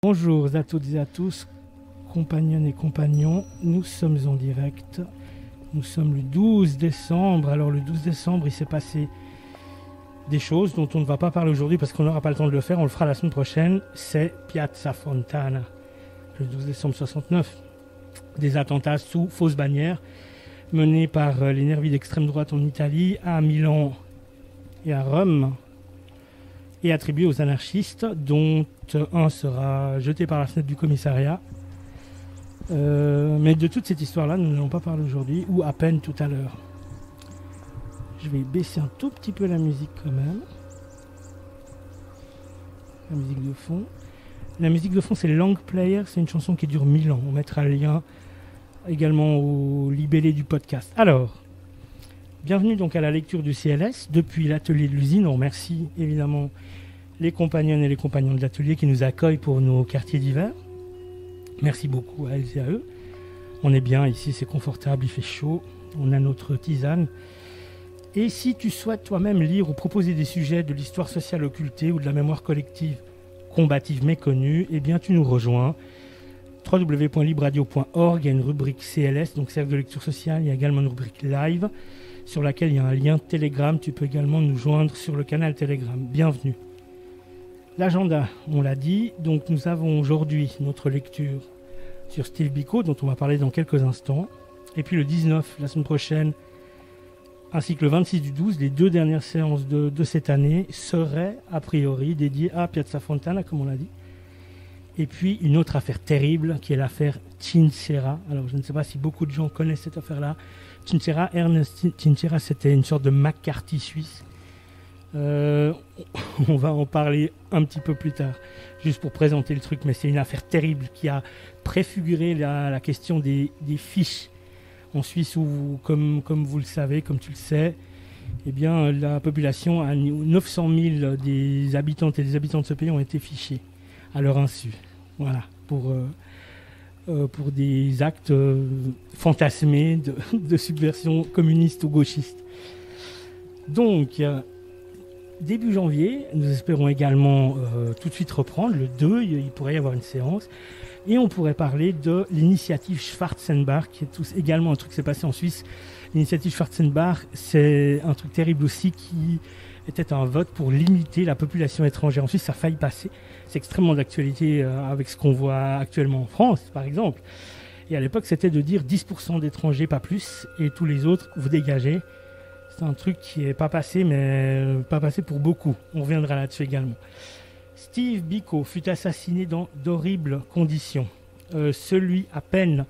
Bonjour à toutes et à tous, compagnonnes et compagnons, nous sommes en direct, nous sommes le 12 décembre, alors le 12 décembre il s'est passé des choses dont on ne va pas parler aujourd'hui parce qu'on n'aura pas le temps de le faire, on le fera la semaine prochaine, c'est Piazza Fontana, le 12 décembre 69, des attentats sous fausse bannière menés par les nervis d'extrême droite en Italie, à Milan et à Rome, et attribué aux anarchistes, dont un sera jeté par la fenêtre du commissariat. Mais de toute cette histoire-là, nous n'allons pas parler aujourd'hui, ou à peine tout à l'heure. Je vais baisser un tout petit peu la musique quand même. La musique de fond. La musique de fond, c'est Long Player, c'est une chanson qui dure 1000 ans. On mettra le lien également au libellé du podcast. Alors, bienvenue donc à la lecture du CLS depuis l'atelier de l'usine. On remercie évidemment les compagnonnes et les compagnons de l'atelier qui nous accueillent pour nos quartiers d'hiver. Merci beaucoup à elles et à eux. On est bien ici, c'est confortable, il fait chaud, on a notre tisane. Et si tu souhaites toi-même lire ou proposer des sujets de l'histoire sociale occultée ou de la mémoire collective combative méconnue, eh bien tu nous rejoins. www.libradio.org, il y a une rubrique CLS, donc Cercle de lecture sociale, il y a également une rubrique live sur laquelle il y a un lien Telegram. Tu peux également nous joindre sur le canal Telegram. Bienvenue. L'agenda, on l'a dit, donc nous avons aujourd'hui notre lecture sur Steve Biko, dont on va parler dans quelques instants. Et puis le 19, la semaine prochaine, ainsi que le 26 du 12, les deux dernières séances de cette année seraient a priori dédiées à Piazza Fontana, comme on l'a dit. Et puis une autre affaire terrible, qui est l'affaire Chinchera. Alors je ne sais pas si beaucoup de gens connaissent cette affaire-là. Chinchera, Ernest Chinchera, c'était une sorte de McCarthy suisse. On va en parler un petit peu plus tard, juste pour présenter le truc, mais c'est une affaire terrible qui a préfiguré la question des fiches en Suisse où, comme vous le savez, comme tu le sais, eh bien, la population, 900 000 des habitantes et des habitants de ce pays ont été fichés à leur insu. Voilà, pour des actes fantasmés de subversion communiste ou gauchiste. Donc, début janvier, nous espérons également tout de suite reprendre. Le 2, il pourrait y avoir une séance. Et on pourrait parler de l'initiative Schwarzenbach, qui est également un truc qui s'est passé en Suisse. L'initiative Schwarzenbach, c'est un truc terrible aussi qui était un vote pour limiter la population étrangère en Suisse. Ça a failli passer. C'est extrêmement d'actualité avec ce qu'on voit actuellement en France, par exemple. Et à l'époque, c'était de dire 10% d'étrangers, pas plus, et tous les autres, vous dégagez. C'est un truc qui n'est pas passé, mais pas passé pour beaucoup. On reviendra là-dessus également. Steve Biko fut assassiné dans d'horribles conditions. Celui à peine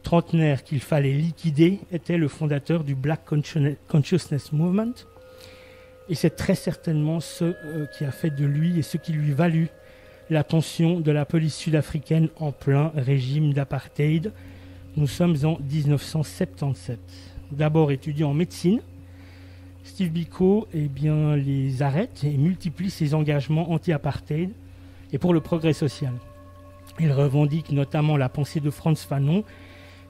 trentenaire qu'il fallait liquider était le fondateur du Black Consciousness Movement. Et c'est très certainement ce qui a fait de lui et ce qui lui valut l'attention de la police sud-africaine en plein régime d'apartheid. Nous sommes en 1977. D'abord étudiant en médecine, Steve Biko les arrête et multiplie ses engagements anti-apartheid et pour le progrès social. Il revendique notamment la pensée de Frantz Fanon,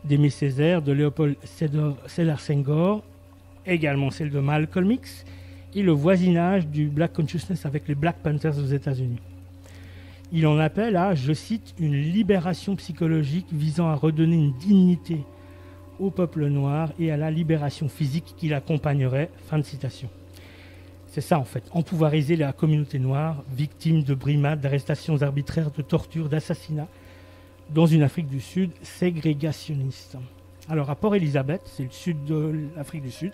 d'Aimé Césaire, de Léopold Sédar Senghor, également celle de Malcolm X, et le voisinage du Black Consciousness avec les Black Panthers aux États-Unis. Il en appelle à, je cite, une libération psychologique visant à redonner une dignité au peuple noir et à la libération physique qui l'accompagnerait. Fin de citation. C'est ça en fait, empouvoiriser la communauté noire, victime de brimades, d'arrestations arbitraires, de tortures, d'assassinats, dans une Afrique du Sud ségrégationniste. Alors à Port-Elizabeth, c'est le sud de l'Afrique du Sud,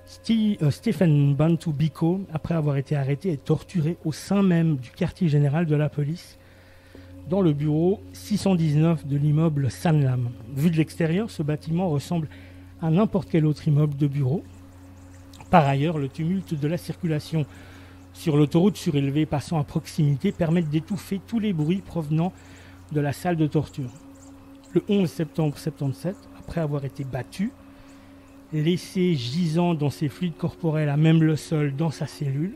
Stephen Bantu Biko, après avoir été arrêté et torturé au sein même du quartier général de la police, dans le bureau 619 de l'immeuble Sanlam. Vu de l'extérieur, ce bâtiment ressemble à n'importe quel autre immeuble de bureau. Par ailleurs, le tumulte de la circulation sur l'autoroute surélevée passant à proximité permet d'étouffer tous les bruits provenant de la salle de torture. Le 11 septembre 1977, après avoir été battu, laissé gisant dans ses fluides corporels à même le sol dans sa cellule,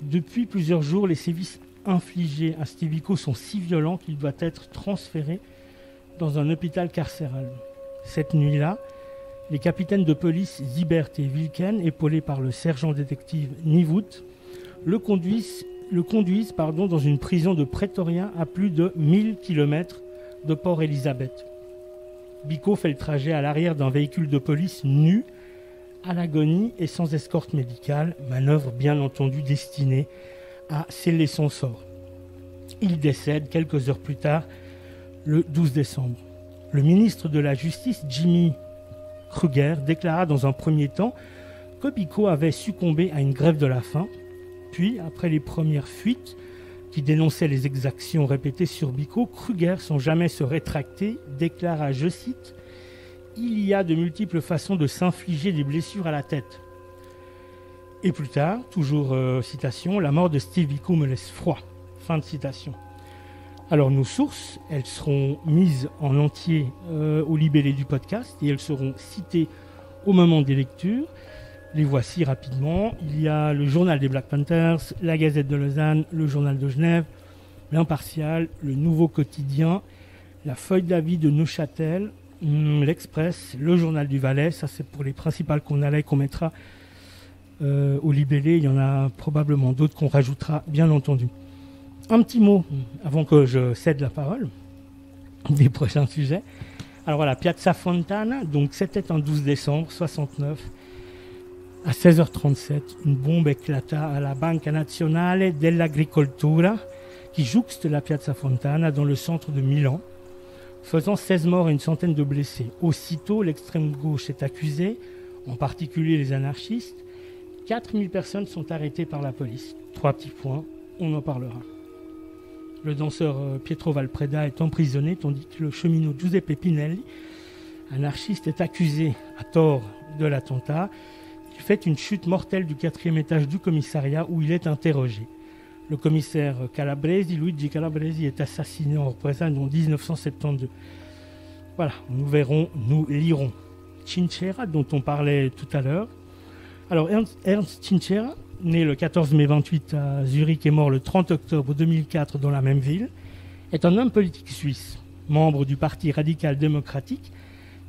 depuis plusieurs jours, les sévices infligés à Steve Biko sont si violents qu'il doit être transféré dans un hôpital carcéral. Cette nuit-là, les capitaines de police Zibert et Wilken, épaulés par le sergent détective Nivout, le conduisent conduisent dans une prison de Pretoria à plus de 1000 km de Port Elizabeth. Biko fait le trajet à l'arrière d'un véhicule de police nu, à l'agonie et sans escorte médicale, manœuvre bien entendu destinée à sceller son sort. Il décède quelques heures plus tard, le 12 décembre. Le ministre de la Justice, Jimmy Kruger, déclara dans un premier temps que Biko avait succombé à une grève de la faim. Puis, après les premières fuites qui dénonçaient les exactions répétées sur Biko, Kruger, sans jamais se rétracter, déclara, je cite, « Il y a de multiples façons de s'infliger des blessures à la tête. » Et plus tard, toujours citation, « La mort de Steve Biko me laisse froid. » Fin de citation. Alors nos sources, elles seront mises en entier au libellé du podcast et elles seront citées au moment des lectures. Les voici rapidement. Il y a le journal des Black Panthers, la Gazette de Lausanne, le journal de Genève, l'Impartial, le Nouveau Quotidien, la Feuille d'avis de Neuchâtel, l'Express, le journal du Valais. Ça, c'est pour les principales qu'on mettra au libellé. Il y en a probablement d'autres qu'on rajoutera, bien entendu. Un petit mot avant que je cède la parole des prochains sujets. Alors voilà, Piazza Fontana, donc c'était un 12 décembre 69. À 16h37, une bombe éclata à la Banca Nazionale dell'Agricoltura qui jouxte la Piazza Fontana dans le centre de Milan, faisant 16 morts et une centaine de blessés. Aussitôt, l'extrême gauche est accusée, en particulier les anarchistes. 4000 personnes sont arrêtées par la police. 3 petits points, on en parlera. Le danseur Pietro Valpreda est emprisonné, tandis que le cheminot Giuseppe Pinelli, anarchiste, est accusé à tort de l'attentat. Il fait une chute mortelle du 4e étage du commissariat où il est interrogé. Le commissaire Luigi Calabresi, est assassiné en représailles en 1972. Voilà, nous verrons, nous lirons. Chinchera, dont on parlait tout à l'heure. Alors Ernst Chinchera, né le 14 mai 28 à Zurich et mort le 30 octobre 2004 dans la même ville, est un homme politique suisse, membre du Parti radical démocratique.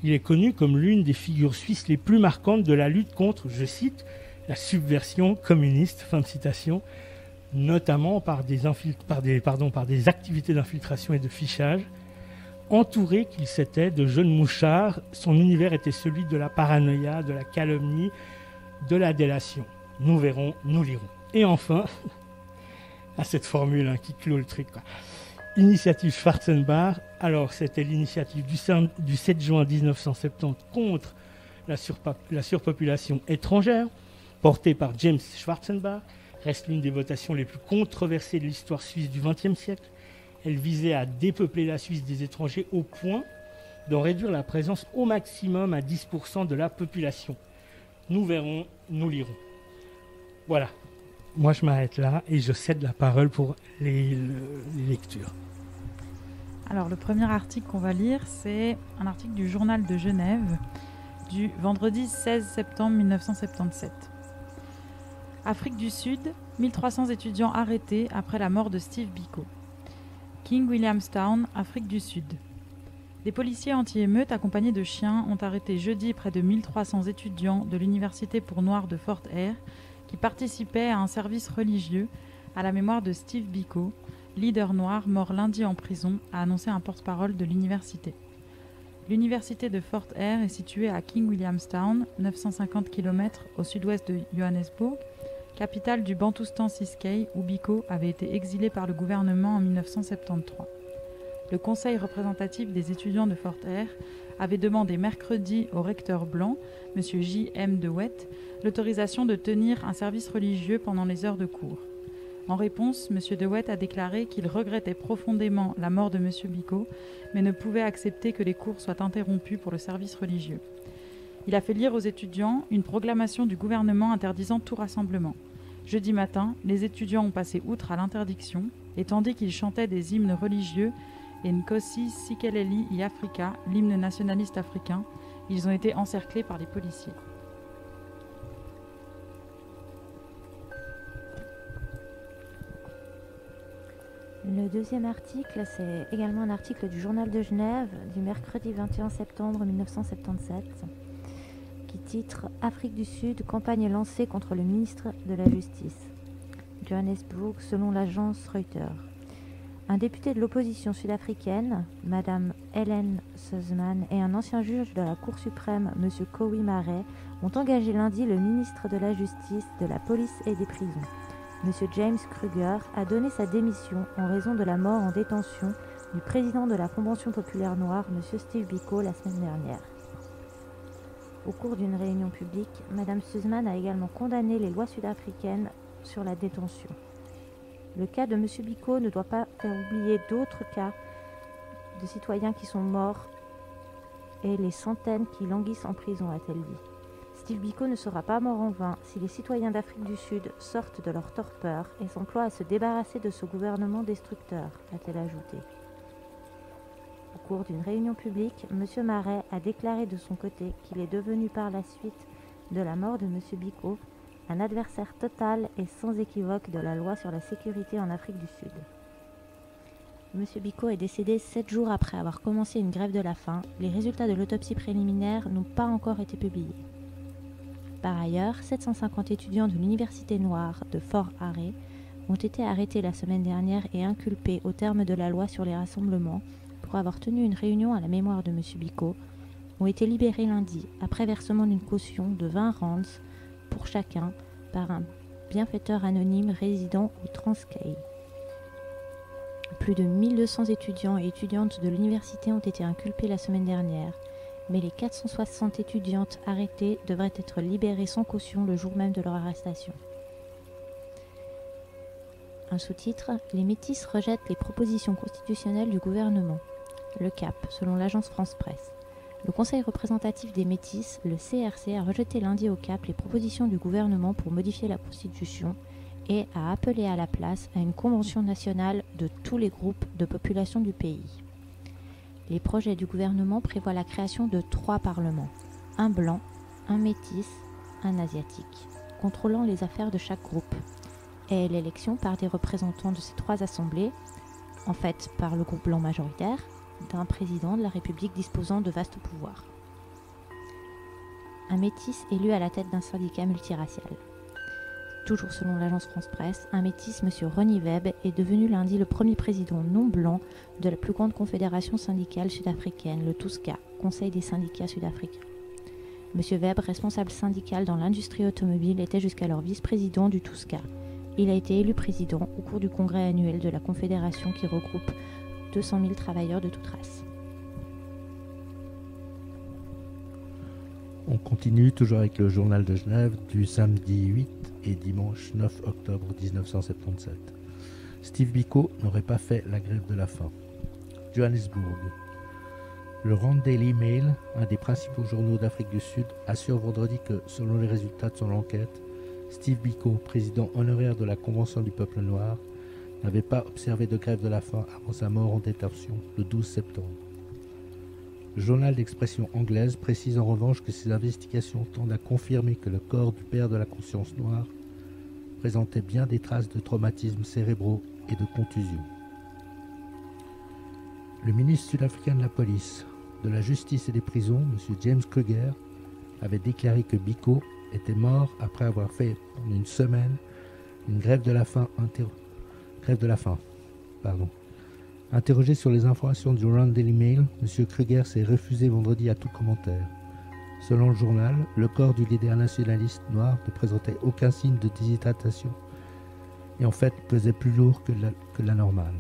Il est connu comme l'une des figures suisses les plus marquantes de la lutte contre, je cite, la subversion communiste, fin de citation, notamment par des activités d'infiltration et de fichage. Entouré qu'il s'était de jeunes mouchards, son univers était celui de la paranoïa, de la calomnie, de la délation. Nous verrons, nous lirons. Et enfin, à cette formule qui clôt le truc, quoi. Initiative Schwarzenbach. Alors, c'était l'initiative du 7 juin 1970 contre la surpopulation étrangère, portée par James Schwarzenbach. Reste l'une des votations les plus controversées de l'histoire suisse du XXe siècle. Elle visait à dépeupler la Suisse des étrangers au point d'en réduire la présence au maximum à 10% de la population. Nous verrons, nous lirons. Voilà. Moi, je m'arrête là et je cède la parole pour les lectures. Alors, le premier article qu'on va lire, c'est un article du Journal de Genève du vendredi 16 septembre 1977. Afrique du Sud, 1300 étudiants arrêtés après la mort de Steve Biko. King Williamstown, Afrique du Sud. Des policiers anti-émeutes accompagnés de chiens ont arrêté jeudi près de 1300 étudiants de l'université pour noirs de Fort Hare qui participaient à un service religieux à la mémoire de Steve Biko, leader noir mort lundi en prison, a annoncé un porte-parole de l'université. L'université de Fort Hare est située à King Williamstown, 950 km au sud-ouest de Johannesburg, capitale du Bantoustan Ciskei où Biko avait été exilé par le gouvernement en 1973. Le conseil représentatif des étudiants de Fort Hare avait demandé mercredi au recteur blanc, M. J.M. DeWitt, l'autorisation de tenir un service religieux pendant les heures de cours. En réponse, M. DeWitt a déclaré qu'il regrettait profondément la mort de M. Biko, mais ne pouvait accepter que les cours soient interrompus pour le service religieux. Il a fait lire aux étudiants une proclamation du gouvernement interdisant tout rassemblement. Jeudi matin, les étudiants ont passé outre à l'interdiction, et tandis qu'ils chantaient des hymnes religieux et Nkosi Sikeleli i Afrika, l'hymne nationaliste africain, ils ont été encerclés par les policiers. Le deuxième article, c'est également un article du Journal de Genève du mercredi 21 septembre 1977 qui titre « Afrique du Sud, campagne lancée contre le ministre de la Justice ». Du Johannesburg, selon l'agence Reuters. Un député de l'opposition sud-africaine, Madame Helen Suzman, et un ancien juge de la Cour suprême, Monsieur Kowi Marais, ont engagé lundi le ministre de la Justice, de la Police et des Prisons. Monsieur James Kruger a donné sa démission en raison de la mort en détention du président de la Convention populaire noire, Monsieur Steve Biko, la semaine dernière. Au cours d'une réunion publique, Madame Suzman a également condamné les lois sud-africaines sur la détention. Le cas de M. Biko ne doit pas faire oublier d'autres cas de citoyens qui sont morts et les centaines qui languissent en prison, a-t-elle dit. Steve Biko ne sera pas mort en vain si les citoyens d'Afrique du Sud sortent de leur torpeur et s'emploient à se débarrasser de ce gouvernement destructeur, a-t-elle ajouté. Au cours d'une réunion publique, M. Marais a déclaré de son côté qu'il est devenu par la suite de la mort de M. Biko un adversaire total et sans équivoque de la loi sur la sécurité en Afrique du Sud. M. Biko est décédé 7 jours après avoir commencé une grève de la faim. Les résultats de l'autopsie préliminaire n'ont pas encore été publiés. Par ailleurs, 750 étudiants de l'université noire de Fort Hare ont été arrêtés la semaine dernière et inculpés au terme de la loi sur les rassemblements pour avoir tenu une réunion à la mémoire de M. Biko, ont été libérés lundi après versement d'une caution de 20 rands pour chacun par un bienfaiteur anonyme résidant au Transkei. Plus de 1200 étudiants et étudiantes de l'université ont été inculpés la semaine dernière, mais les 460 étudiantes arrêtées devraient être libérées sans caution le jour même de leur arrestation. Un sous-titre : Les métis rejettent les propositions constitutionnelles du gouvernement. Le CAP, selon l'agence France-Presse. Le Conseil représentatif des Métis, le CRC, a rejeté lundi au CAP les propositions du gouvernement pour modifier la Constitution et a appelé à la place à une convention nationale de tous les groupes de population du pays. Les projets du gouvernement prévoient la création de 3 parlements, un blanc, un métis, un asiatique, contrôlant les affaires de chaque groupe, et l'élection par des représentants de ces 3 assemblées, en fait par le groupe blanc majoritaire, d'un président de la République disposant de vastes pouvoirs. Un métis élu à la tête d'un syndicat multiracial. Toujours selon l'agence France-Presse, un métis, M. Ronnie Webb, est devenu lundi le premier président non blanc de la plus grande confédération syndicale sud-africaine, le TUSCA, Conseil des syndicats sud-africains. M. Webb, responsable syndical dans l'industrie automobile, était jusqu'alors vice-président du TUSCA. Il a été élu président au cours du congrès annuel de la confédération qui regroupe 200 000 travailleurs de toute race. On continue toujours avec le journal de Genève du samedi 8 et dimanche 9 octobre 1977. Steve Biko n'aurait pas fait la grève de la faim. Johannesburg. Le Rand Daily Mail, un des principaux journaux d'Afrique du Sud, assure vendredi que, selon les résultats de son enquête, Steve Biko, président honoraire de la Convention du peuple noir, n'avait pas observé de grève de la faim avant sa mort en détention le 12 septembre. Le journal d'expression anglaise précise en revanche que ces investigations tendent à confirmer que le corps du père de la conscience noire présentait bien des traces de traumatismes cérébraux et de contusions. Le ministre sud-africain de la police, de la justice et des prisons, M. James Kruger, avait déclaré que Biko était mort après avoir fait pendant une semaine une grève de la faim. Interrogé sur les informations du Rand Daily Mail, M. Kruger s'est refusé vendredi à tout commentaire. Selon le journal, le corps du leader nationaliste noir ne présentait aucun signe de déshydratation et en fait pesait plus lourd que la normale.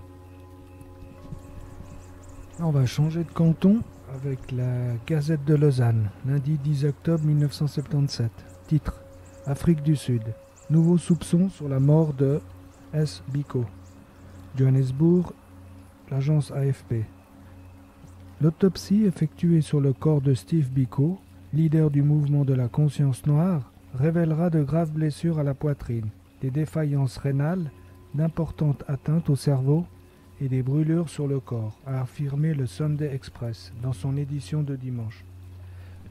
On va changer de canton avec la Gazette de Lausanne, lundi 10 octobre 1977. Titre : Afrique du Sud. Nouveaux soupçons sur la mort de S. Biko. Johannesburg, l'agence AFP. L'autopsie effectuée sur le corps de Steve Biko, leader du mouvement de la conscience noire, révélera de graves blessures à la poitrine, des défaillances rénales, d'importantes atteintes au cerveau et des brûlures sur le corps, a affirmé le Sunday Express dans son édition de dimanche.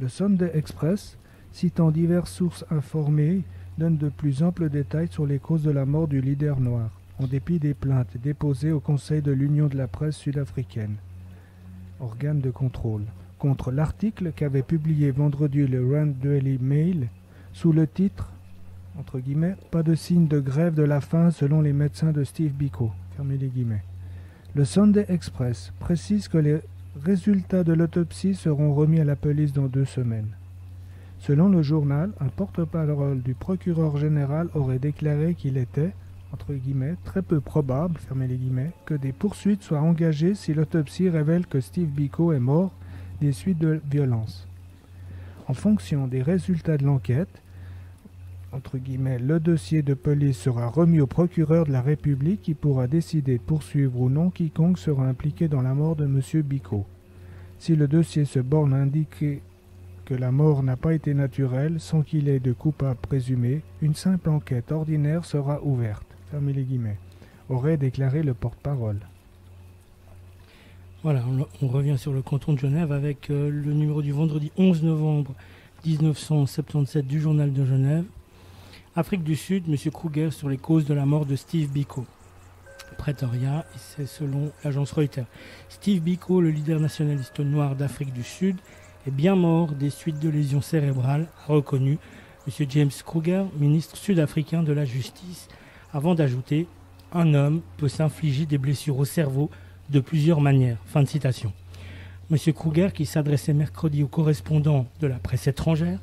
Le Sunday Express, citant diverses sources informées, donne de plus amples détails sur les causes de la mort du leader noir, en dépit des plaintes déposées au Conseil de l'Union de la presse sud-africaine, organe de contrôle, contre l'article qu'avait publié vendredi le Rand Daily Mail sous le titre entre guillemets, pas de signe de grève de la faim selon les médecins de Steve Biko, fermez les guillemets. Le Sunday Express précise que les résultats de l'autopsie seront remis à la police dans 2 semaines. Selon le journal, un porte-parole du procureur général aurait déclaré qu'il était, entre guillemets, très peu probable, fermez les guillemets, que des poursuites soient engagées si l'autopsie révèle que Steve Biko est mort des suites de violence. En fonction des résultats de l'enquête, entre guillemets, le dossier de police sera remis au procureur de la République qui pourra décider de poursuivre ou non quiconque sera impliqué dans la mort de M. Biko. Si le dossier se borne à indiquer que la mort n'a pas été naturelle sans qu'il ait de coupable présumé, une simple enquête ordinaire sera ouverte, fermez les guillemets, aurait déclaré le porte-parole. Voilà, on revient sur le canton de Genève avec le numéro du vendredi 11 novembre 1977 du journal de Genève. Afrique du Sud, M. Kruger sur les causes de la mort de Steve Biko. Pretoria, et c'est selon l'agence Reuters. Steve Biko, le leader nationaliste noir d'Afrique du Sud, est bien mort des suites de lésions cérébrales, a reconnu M. James Kruger, ministre sud-africain de la Justice, avant d'ajouter « Un homme peut s'infliger des blessures au cerveau de plusieurs manières ». Fin de citation. M. Kruger, qui s'adressait mercredi aux correspondants de la presse étrangère,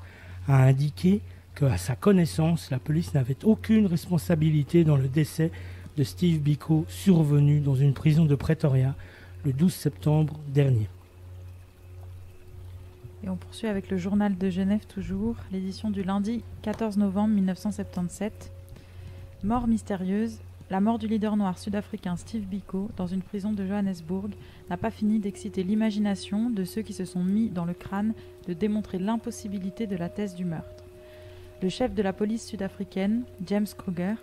a indiqué qu'à sa connaissance, la police n'avait aucune responsabilité dans le décès de Steve Biko survenu dans une prison de Pretoria le 12 septembre dernier. Et on poursuit avec le journal de Genève toujours, l'édition du lundi 14 novembre 1977. Mort mystérieuse, la mort du leader noir sud-africain Steve Biko dans une prison de Johannesburg n'a pas fini d'exciter l'imagination de ceux qui se sont mis dans le crâne de démontrer l'impossibilité de la thèse du meurtre. Le chef de la police sud-africaine, James Kruger,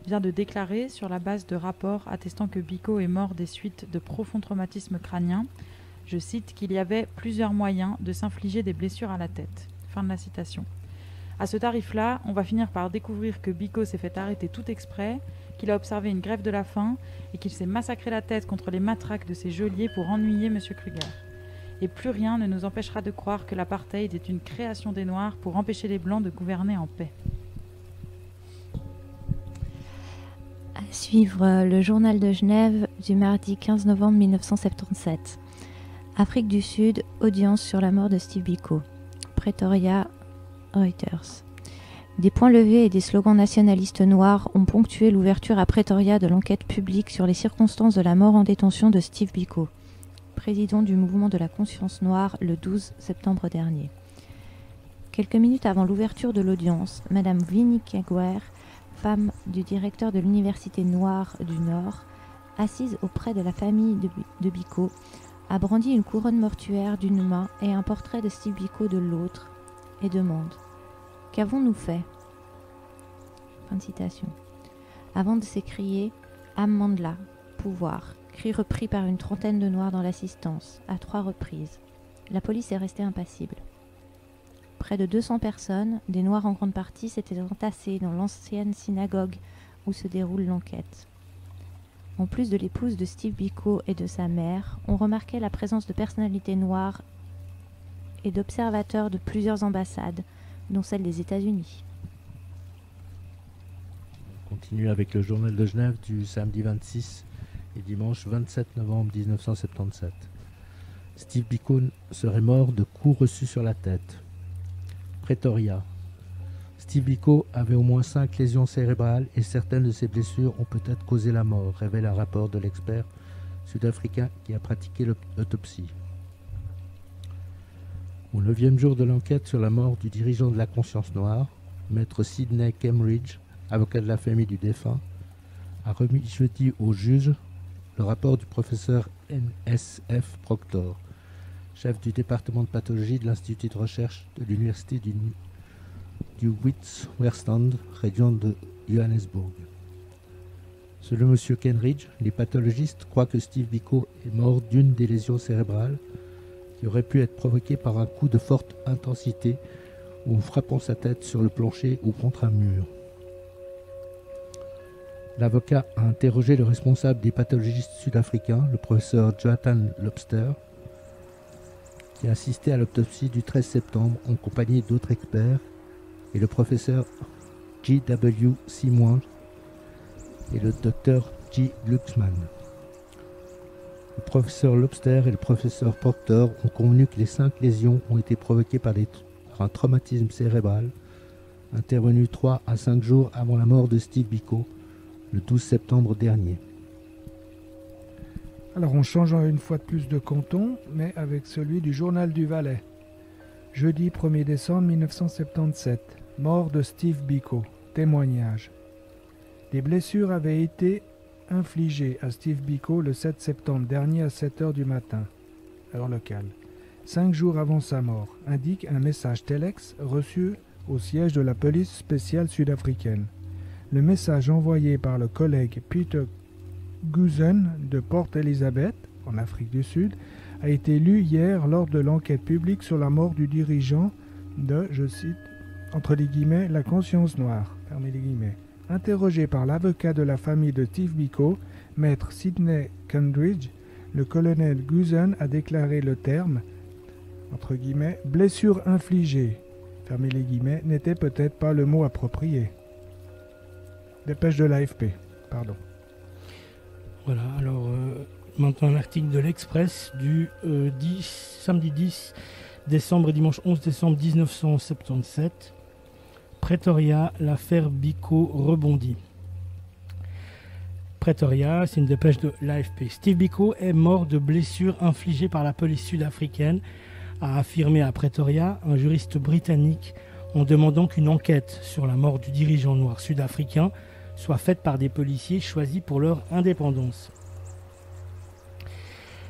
vient de déclarer, sur la base de rapports attestant que Biko est mort des suites de profonds traumatismes crâniens, je cite, qu'il y avait plusieurs moyens de s'infliger des blessures à la tête. Fin de la citation. À ce tarif-là, on va finir par découvrir que Biko s'est fait arrêter tout exprès, qu'il a observé une grève de la faim et qu'il s'est massacré la tête contre les matraques de ses geôliers pour ennuyer M. Kruger. Et plus rien ne nous empêchera de croire que l'apartheid est une création des Noirs pour empêcher les Blancs de gouverner en paix. À suivre le journal de Genève du mardi 15 novembre 1977. Afrique du Sud, audience sur la mort de Steve Biko. Pretoria, Reuters. Des points levés et des slogans nationalistes noirs ont ponctué l'ouverture à Pretoria de l'enquête publique sur les circonstances de la mort en détention de Steve Biko, président du mouvement de la conscience noire le 12 septembre dernier. Quelques minutes avant l'ouverture de l'audience, Madame Winnie Kegwer, femme du directeur de l'Université noire du Nord, assise auprès de la famille de Biko, a brandi une couronne mortuaire d'une main et un portrait de Steve Biko de l'autre, et demande « Qu'avons-nous fait ?» Fin de citation. Avant de s'écrier « Amandla, pouvoir », cri repris par une trentaine de Noirs dans l'assistance, à 3 reprises. La police est restée impassible. Près de 200 personnes, des Noirs en grande partie, s'étaient entassés dans l'ancienne synagogue où se déroule l'enquête. En plus de l'épouse de Steve Biko et de sa mère, on remarquait la présence de personnalités noires et d'observateurs de plusieurs ambassades, dont celle des États-Unis. On continue avec le journal de Genève du samedi 26 et dimanche 27 novembre 1977. Steve Biko serait mort de coups reçus sur la tête. Pretoria. Steve Biko avait au moins 5 lésions cérébrales et certaines de ces blessures ont peut-être causé la mort, révèle un rapport de l'expert sud-africain qui a pratiqué l'autopsie. Au 9e jour de l'enquête sur la mort du dirigeant de la conscience noire, maître Sidney Cambridge, avocat de la famille du défunt, a remis jeudi au juge le rapport du professeur N.S.F. Proctor, chef du département de pathologie de l'Institut de recherche de l'Université du Witwatersrand, région de Johannesburg. Selon M. Kenridge, les pathologistes croient que Steve Biko est mort d'une des lésions cérébrales qui aurait pu être provoquée par un coup de forte intensité ou en frappant sa tête sur le plancher ou contre un mur. L'avocat a interrogé le responsable des pathologistes sud-africains, le professeur Jonathan Lobster, qui a assisté à l'autopsie du 13 septembre en compagnie d'autres experts, et le professeur G.W. Seymour et le Dr. G. Glucksmann. Le professeur Lobster et le professeur Proctor ont convenu que les 5 lésions ont été provoquées par un traumatisme cérébral intervenu 3 à 5 jours avant la mort de Steve Biko, le 12 septembre dernier. Alors on change une fois de plus de canton, mais avec celui du Journal du Valais. Jeudi 1er décembre 1977, mort de Steve Biko, témoignage. Des blessures avaient été infligées à Steve Biko le 7 septembre dernier à 7h du matin, heure locale. 5 jours avant sa mort, indique un message Telex reçu au siège de la police spéciale sud-africaine. Le message envoyé par le collègue Peter Guzen de Port Elizabeth, en Afrique du Sud, a été lu hier lors de l'enquête publique sur la mort du dirigeant de, je cite, entre les guillemets, la conscience noire, fermez les guillemets. Interrogé par l'avocat de la famille de Steve Biko, maître Sidney Kendridge, le colonel Guzen a déclaré le terme, entre guillemets, blessure infligée, fermez les guillemets, n'était peut-être pas le mot approprié. Dépêche de l'AFP, pardon. Voilà, alors maintenant un article de l'Express du samedi 10 décembre et dimanche 11 décembre 1977. Pretoria, l'affaire Biko rebondit. Pretoria, c'est une dépêche de l'AFP. Steve Biko est mort de blessures infligées par la police sud-africaine, a affirmé à Pretoria un juriste britannique en demandant qu'une enquête sur la mort du dirigeant noir sud-africain soit faite par des policiers choisis pour leur indépendance.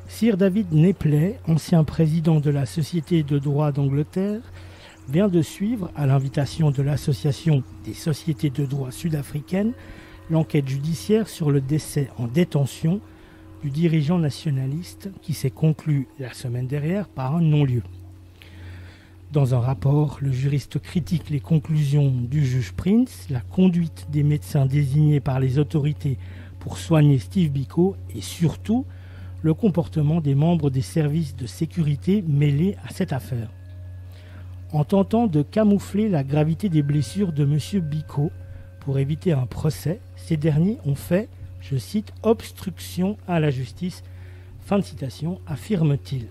Sir David Nepley, ancien président de la Société de droit d'Angleterre, vient de suivre, à l'invitation de l'Association des sociétés de droit sud-africaines, l'enquête judiciaire sur le décès en détention du dirigeant nationaliste qui s'est conclue la semaine dernière par un non-lieu. Dans un rapport, le juriste critique les conclusions du juge Prince, la conduite des médecins désignés par les autorités pour soigner Steve Biko et surtout le comportement des membres des services de sécurité mêlés à cette affaire. En tentant de camoufler la gravité des blessures de M. Biko pour éviter un procès, ces derniers ont fait, je cite, « obstruction à la justice », fin de citation, affirme-t-il.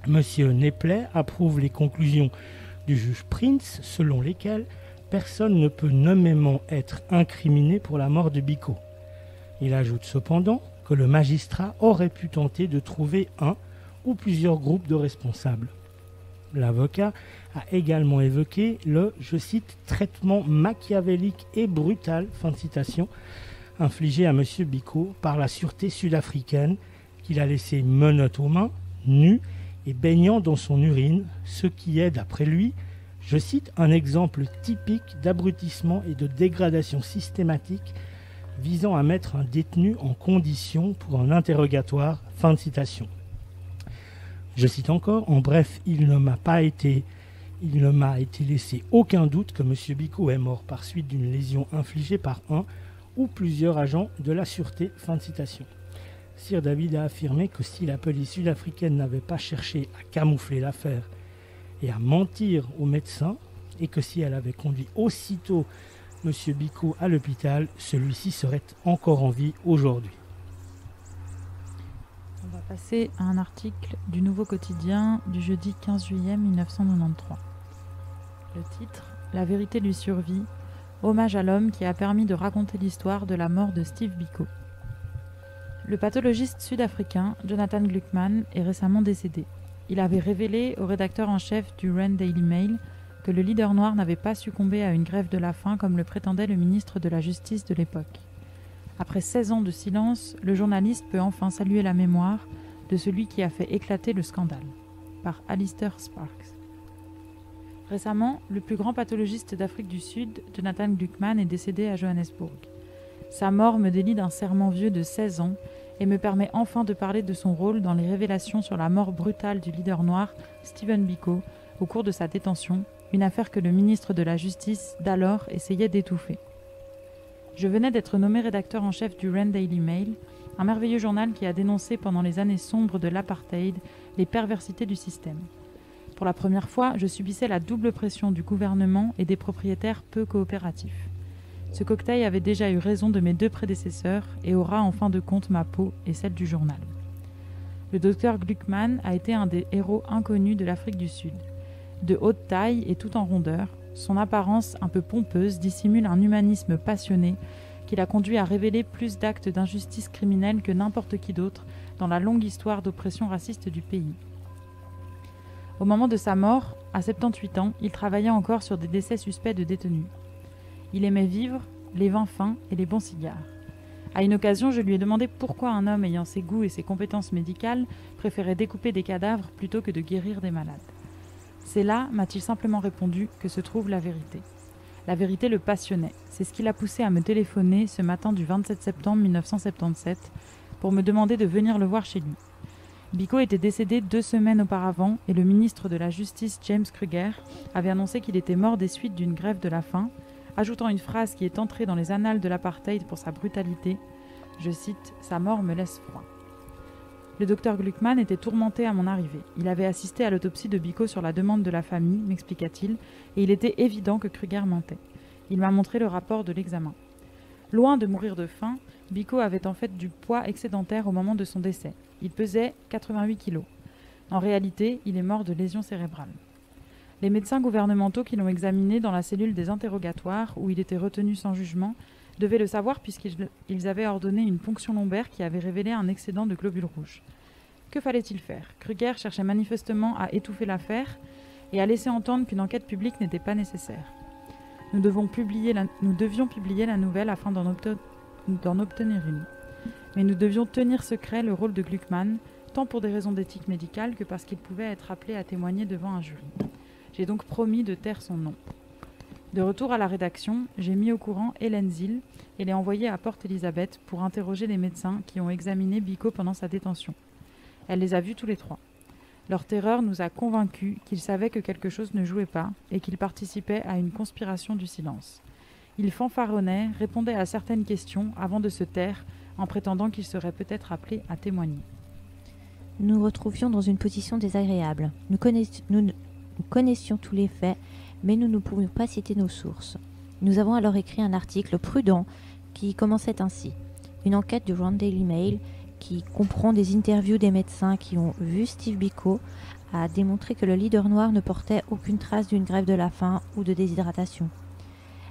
M. Nepley approuve les conclusions du juge Prince, selon lesquelles personne ne peut nommément être incriminé pour la mort de Biko. Il ajoute cependant que le magistrat aurait pu tenter de trouver un ou plusieurs groupes de responsables. L'avocat a également évoqué le, je cite, « traitement machiavélique et brutal », fin de citation, infligé à M. Biko par la sûreté sud-africaine, qu'il a laissé menottes aux mains, nu et baignant dans son urine, ce qui est, d'après lui, je cite, un exemple typique d'abrutissement et de dégradation systématique visant à mettre un détenu en condition pour un interrogatoire, fin de citation. Je cite encore, en bref, il ne m'a été laissé aucun doute que M. Biko est mort par suite d'une lésion infligée par un ou plusieurs agents de la sûreté, fin de citation. Sir David a affirmé que si la police sud-africaine n'avait pas cherché à camoufler l'affaire et à mentir aux médecins, et que si elle avait conduit aussitôt M. Biko à l'hôpital, celui-ci serait encore en vie aujourd'hui. On va passer à un article du Nouveau Quotidien du jeudi 15 juillet 1993. Le titre « La vérité lui survit », hommage à l'homme qui a permis de raconter l'histoire de la mort de Steve Biko. Le pathologiste sud-africain Jonathan Gluckman est récemment décédé. Il avait révélé au rédacteur en chef du Rand Daily Mail que le leader noir n'avait pas succombé à une grève de la faim comme le prétendait le ministre de la Justice de l'époque. Après 16 ans de silence, le journaliste peut enfin saluer la mémoire de celui qui a fait éclater le scandale, par Alistair Sparks. Récemment, le plus grand pathologiste d'Afrique du Sud, Jonathan Gluckman, est décédé à Johannesburg. Sa mort me délie d'un serment vieux de 16 ans et me permet enfin de parler de son rôle dans les révélations sur la mort brutale du leader noir, Stephen Biko, au cours de sa détention, une affaire que le ministre de la Justice d'alors essayait d'étouffer. Je venais d'être nommé rédacteur en chef du Rand Daily Mail, un merveilleux journal qui a dénoncé pendant les années sombres de l'apartheid les perversités du système. Pour la première fois, je subissais la double pression du gouvernement et des propriétaires peu coopératifs. Ce cocktail avait déjà eu raison de mes 2 prédécesseurs et aura en fin de compte ma peau et celle du journal. Le docteur Gluckman a été un des héros inconnus de l'Afrique du Sud. De haute taille et tout en rondeur, son apparence un peu pompeuse dissimule un humanisme passionné qui l'a conduit à révéler plus d'actes d'injustice criminelle que n'importe qui d'autre dans la longue histoire d'oppression raciste du pays. Au moment de sa mort, à 78 ans, il travaillait encore sur des décès suspects de détenus. Il aimait vivre, les vins fins et les bons cigares. À une occasion, je lui ai demandé pourquoi un homme ayant ses goûts et ses compétences médicales préférait découper des cadavres plutôt que de guérir des malades. C'est là, m'a-t-il simplement répondu, que se trouve la vérité. La vérité le passionnait. C'est ce qui l'a poussé à me téléphoner ce matin du 27 septembre 1977 pour me demander de venir le voir chez lui. Biko était décédé 2 semaines auparavant et le ministre de la Justice James Kruger avait annoncé qu'il était mort des suites d'une grève de la faim, ajoutant une phrase qui est entrée dans les annales de l'apartheid pour sa brutalité. Je cite « Sa mort me laisse froid ». Le docteur Gluckman était tourmenté à mon arrivée. Il avait assisté à l'autopsie de Biko sur la demande de la famille, m'expliqua-t-il, et il était évident que Kruger mentait. Il m'a montré le rapport de l'examen. Loin de mourir de faim, Biko avait en fait du poids excédentaire au moment de son décès. Il pesait 88 kilos. En réalité, il est mort de lésions cérébrales. Les médecins gouvernementaux qui l'ont examiné dans la cellule des interrogatoires, où il était retenu sans jugement, devaient le savoir puisqu'ils avaient ordonné une ponction lombaire qui avait révélé un excédent de globules rouges. Que fallait-il faire? Kruger cherchait manifestement à étouffer l'affaire et à laisser entendre qu'une enquête publique n'était pas nécessaire. Nous devions publier la nouvelle afin d'en obtenir une. Mais nous devions tenir secret le rôle de Gluckman, tant pour des raisons d'éthique médicale que parce qu'il pouvait être appelé à témoigner devant un jury. J'ai donc promis de taire son nom. De retour à la rédaction, j'ai mis au courant Hélène Zill et l'ai envoyée à Port-Elizabeth pour interroger les médecins qui ont examiné Biko pendant sa détention. Elle les a vus tous les 3. Leur terreur nous a convaincus qu'ils savaient que quelque chose ne jouait pas et qu'ils participaient à une conspiration du silence. Ils fanfaronnaient, répondaient à certaines questions avant de se taire en prétendant qu'ils seraient peut-être appelés à témoigner. Nous nous retrouvions dans une position désagréable. Nous connaissions tous les faits, mais nous ne pouvions pas citer nos sources. Nous avons alors écrit un article prudent qui commençait ainsi. Une enquête du Rand Daily Mail qui comprend des interviews des médecins qui ont vu Steve Biko a démontré que le leader noir ne portait aucune trace d'une grève de la faim ou de déshydratation.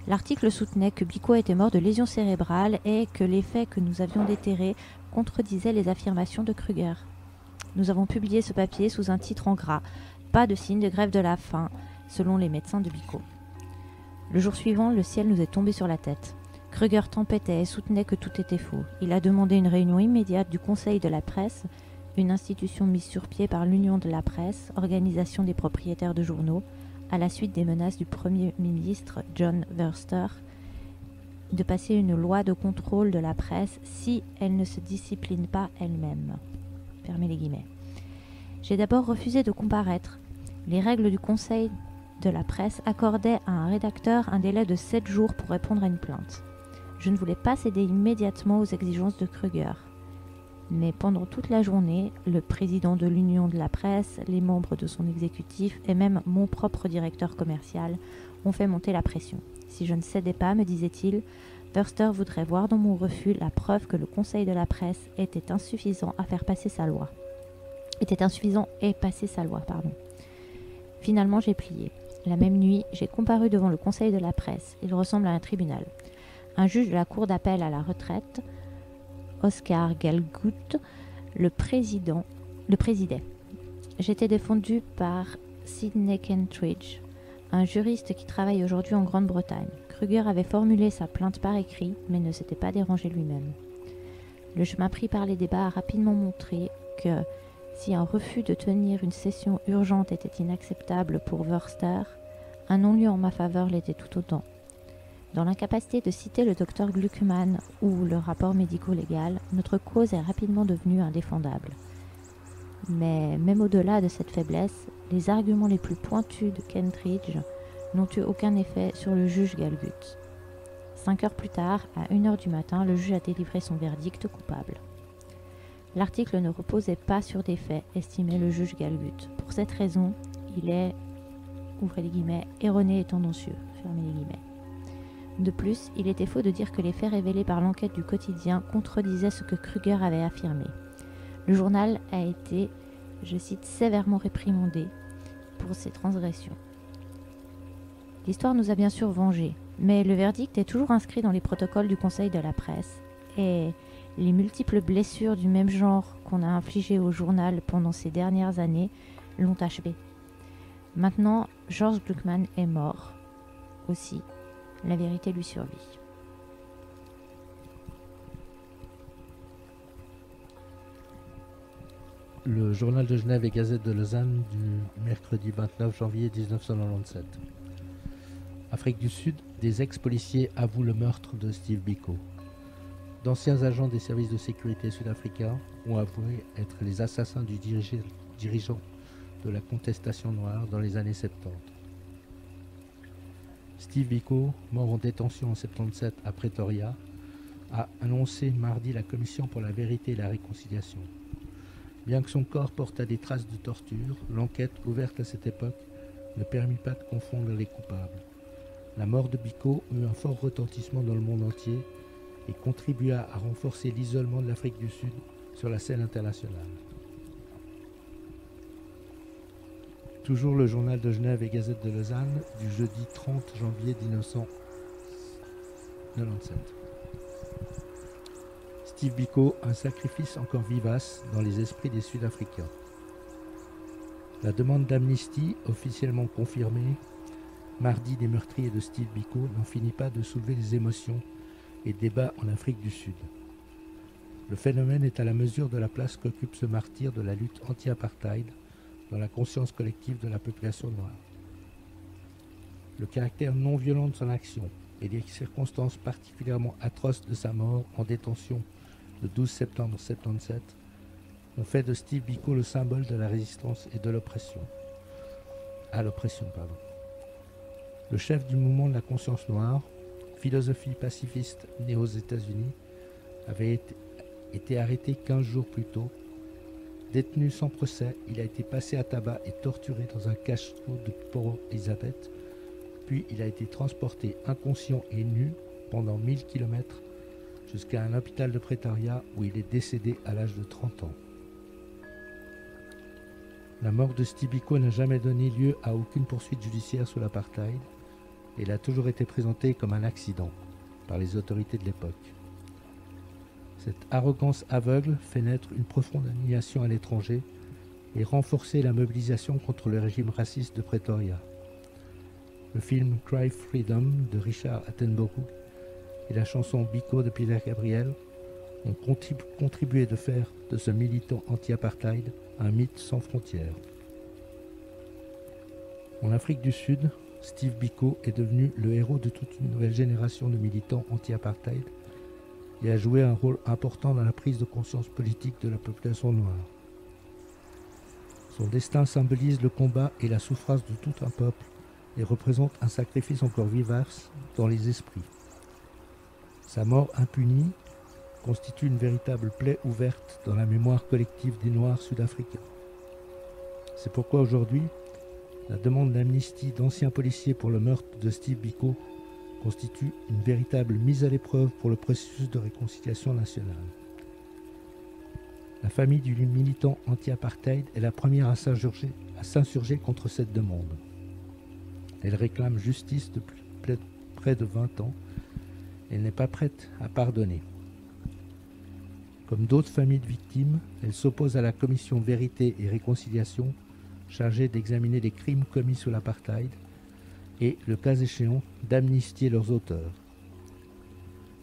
L'article soutenait que Biko était mort de lésions cérébrales et que les faits que nous avions déterrés contredisaient les affirmations de Kruger. Nous avons publié ce papier sous un titre en gras « Pas de signe de grève de la faim », selon les médecins de Biko. Le jour suivant, le ciel nous est tombé sur la tête. Kruger tempêtait et soutenait que tout était faux. Il a demandé une réunion immédiate du Conseil de la presse, une institution mise sur pied par l'Union de la presse, organisation des propriétaires de journaux, à la suite des menaces du Premier ministre John Verster, de passer une loi de contrôle de la presse si elle ne se discipline pas elle-même. Fermez les guillemets. J'ai d'abord refusé de comparaître. Les règles du Conseil de la presse accordaient à un rédacteur un délai de 7 jours pour répondre à une plainte. Je ne voulais pas céder immédiatement aux exigences de Kruger. Mais pendant toute la journée, le président de l'Union de la presse, les membres de son exécutif et même mon propre directeur commercial ont fait monter la pression. Si je ne cédais pas, me disait-il, Verster voudrait voir dans mon refus la preuve que le Conseil de la presse était insuffisant à faire passer sa loi. Finalement, j'ai plié. La même nuit, j'ai comparu devant le Conseil de la presse. Il ressemble à un tribunal. Un juge de la Cour d'appel à la retraite, Oscar Galgut, le présidait. J'étais défendu par Sidney Kentridge, un juriste qui travaille aujourd'hui en Grande-Bretagne. Kruger avait formulé sa plainte par écrit, mais ne s'était pas dérangé lui-même. Le chemin pris par les débats a rapidement montré que si un refus de tenir une session urgente était inacceptable pour Verster, un non-lieu en ma faveur l'était tout autant. Dans l'incapacité de citer le docteur Gluckman ou le rapport médico-légal, notre cause est rapidement devenue indéfendable. Mais même au-delà de cette faiblesse, les arguments les plus pointus de Kentridge n'ont eu aucun effet sur le juge Galgut. 5 heures plus tard, à 1 heure du matin, le juge a délivré son verdict coupable. L'article ne reposait pas sur des faits, estimait le juge Galgut. Pour cette raison, il est, ouvrez les guillemets, erroné et tendancieux, fermez les guillemets. De plus, il était faux de dire que les faits révélés par l'enquête du quotidien contredisaient ce que Kruger avait affirmé. Le journal a été, je cite, sévèrement réprimandé pour ses transgressions. L'histoire nous a bien sûr vengés, mais le verdict est toujours inscrit dans les protocoles du Conseil de la presse, et les multiples blessures du même genre qu'on a infligées au journal pendant ces dernières années l'ont achevé. Maintenant, George Gluckman est mort. Aussi, la vérité lui survit. Le Journal de Genève et Gazette de Lausanne du mercredi 29 janvier 1997. Afrique du Sud, des ex-policiers avouent le meurtre de Steve Biko. D'anciens agents des services de sécurité sud-africains ont avoué être les assassins du dirigeant de la contestation noire dans les années 70. Steve Biko, mort en détention en 1977 à Pretoria, a annoncé mardi la Commission pour la vérité et la réconciliation. Bien que son corps porte à des traces de torture, l'enquête ouverte à cette époque ne permit pas de confondre les coupables. La mort de Biko eut un fort retentissement dans le monde entier et contribua à renforcer l'isolement de l'Afrique du Sud sur la scène internationale. Toujours le Journal de Genève et Gazette de Lausanne du jeudi 30 janvier 1997. Steve Biko, un sacrifice encore vivace dans les esprits des Sud-Africains. La demande d'amnistie, officiellement confirmée, mardi des meurtriers de Steve Biko, n'en finit pas de soulever les émotions et débats en Afrique du Sud. Le phénomène est à la mesure de la place qu'occupe ce martyr de la lutte anti-apartheid dans la conscience collective de la population noire. Le caractère non violent de son action et les circonstances particulièrement atroces de sa mort en détention le 12 septembre 1977 ont fait de Steve Biko le symbole de la résistance et de l'oppression. Le chef du mouvement de la conscience noire, philosophie pacifiste né aux États-Unis, avait été arrêté 15 jours plus tôt. Détenu sans procès, il a été passé à tabac et torturé dans un cachot de Port Elizabeth, puis il a été transporté inconscient et nu pendant 1000 km jusqu'à un hôpital de Pretoria où il est décédé à l'âge de 30 ans. La mort de Steve Biko n'a jamais donné lieu à aucune poursuite judiciaire sous l'apartheid et il a toujours été présenté comme un accident par les autorités de l'époque. Cette arrogance aveugle fait naître une profonde indignation à l'étranger et renforcer la mobilisation contre le régime raciste de Pretoria. Le film Cry Freedom de Richard Attenborough et la chanson Biko de Peter Gabriel ont contribué de faire de ce militant anti-apartheid un mythe sans frontières. En Afrique du Sud, Steve Biko est devenu le héros de toute une nouvelle génération de militants anti-apartheid et a joué un rôle important dans la prise de conscience politique de la population noire. Son destin symbolise le combat et la souffrance de tout un peuple et représente un sacrifice encore vivace dans les esprits. Sa mort impunie constitue une véritable plaie ouverte dans la mémoire collective des Noirs sud-africains. C'est pourquoi aujourd'hui, la demande d'amnistie d'anciens policiers pour le meurtre de Steve Biko constitue une véritable mise à l'épreuve pour le processus de réconciliation nationale. La famille du militant anti-apartheid est la première à s'insurger contre cette demande. Elle réclame justice depuis près de 20 ans et elle n'est pas prête à pardonner. Comme d'autres familles de victimes, elle s'oppose à la commission Vérité et Réconciliation chargée d'examiner les crimes commis sous l'apartheid et, le cas échéant, d'amnistier leurs auteurs.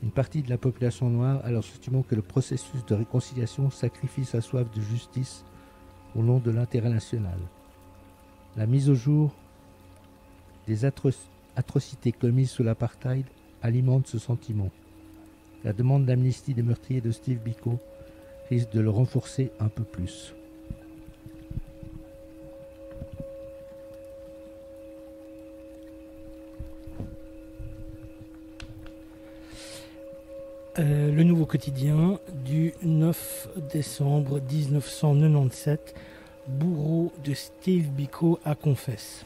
Une partie de la population noire a le sentiment que le processus de réconciliation sacrifie sa soif de justice au nom de l'intérêt national. La mise au jour des atrocités commises sous l'apartheid alimente ce sentiment. La demande d'amnistie des meurtriers de Steve Biko risque de le renforcer un peu plus. Le Nouveau Quotidien du 9 décembre 1997, bourreau de Steve Biko à confesse.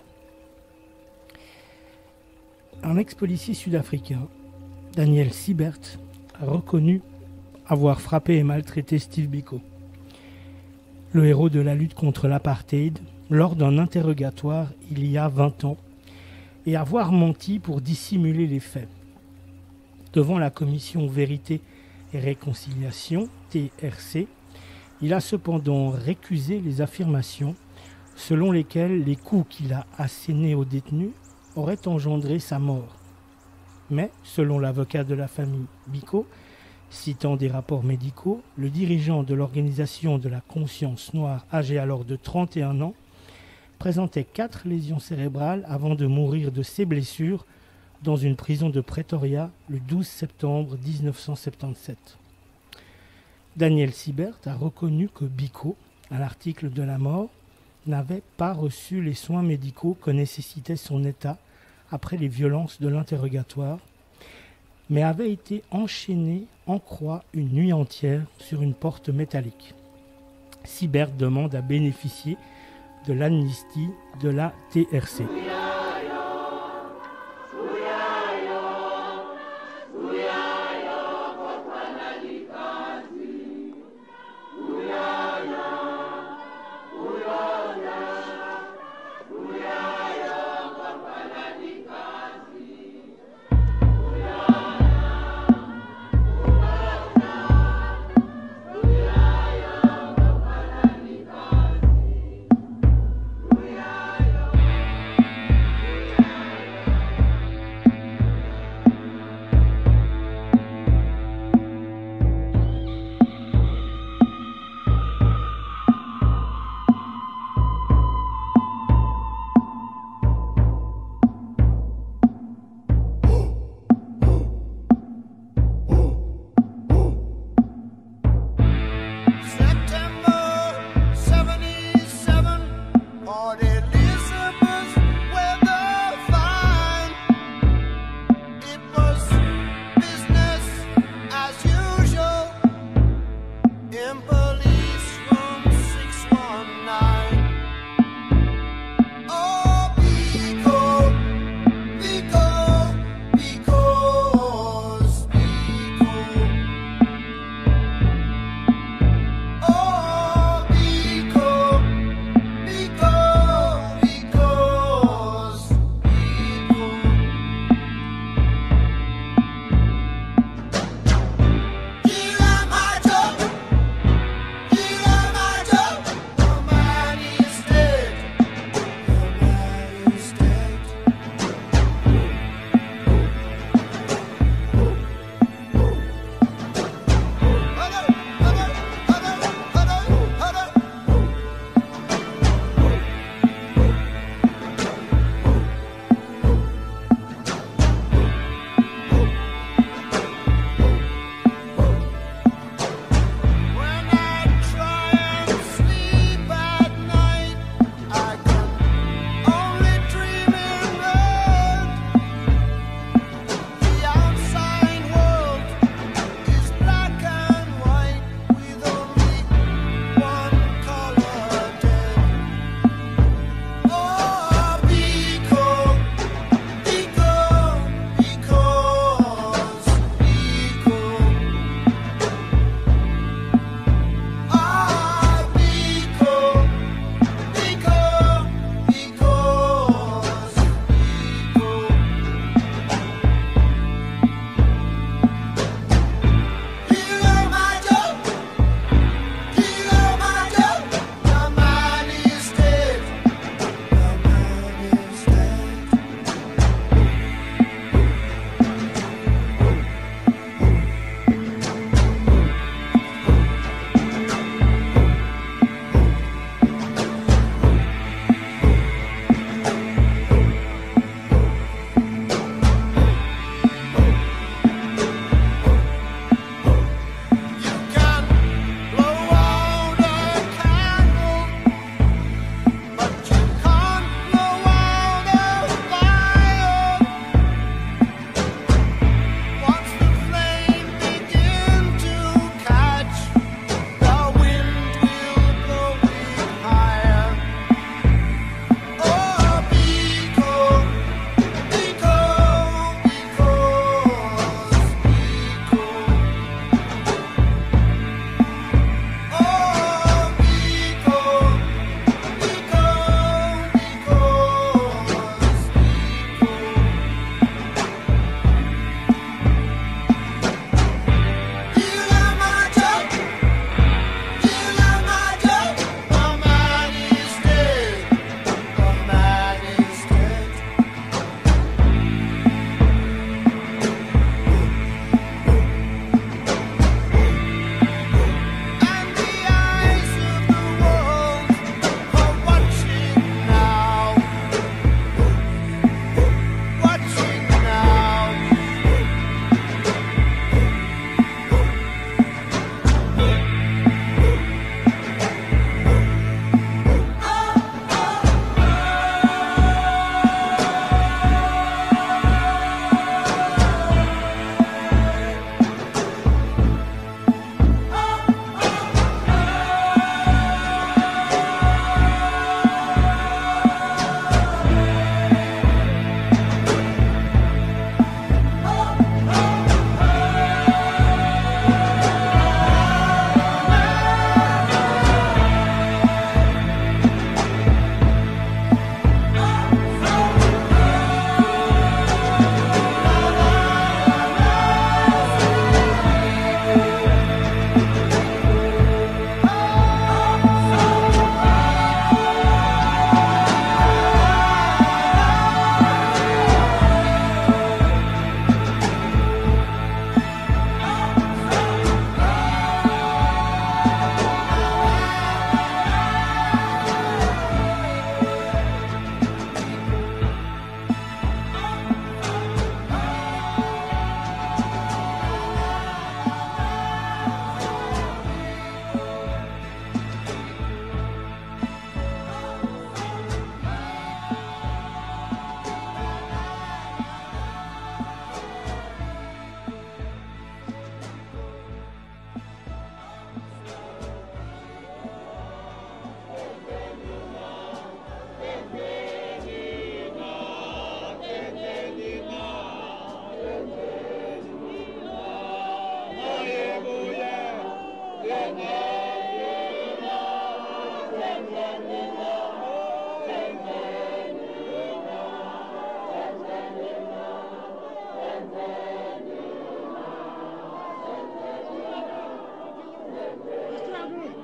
Un ex-policier sud-africain, Daniel Siebert, a reconnu avoir frappé et maltraité Steve Biko, le héros de la lutte contre l'apartheid, lors d'un interrogatoire il y a 20 ans, et avoir menti pour dissimuler les faits. Devant la commission Vérité et Réconciliation, TRC, il a cependant récusé les affirmations selon lesquelles les coups qu'il a assénés aux détenus auraient engendré sa mort. Mais, selon l'avocat de la famille Biko, citant des rapports médicaux, le dirigeant de l'organisation de la conscience noire, âgé alors de 31 ans, présentait 4 lésions cérébrales avant de mourir de ses blessures dans une prison de Pretoria le 12 septembre 1977. Daniel Siebert a reconnu que Biko, à l'article de la mort, n'avait pas reçu les soins médicaux que nécessitait son état après les violences de l'interrogatoire, mais avait été enchaîné en croix une nuit entière sur une porte métallique. Siebert demande à bénéficier de l'amnistie de la TRC.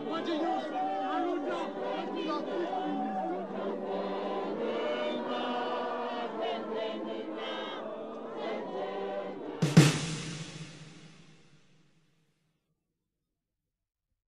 What do you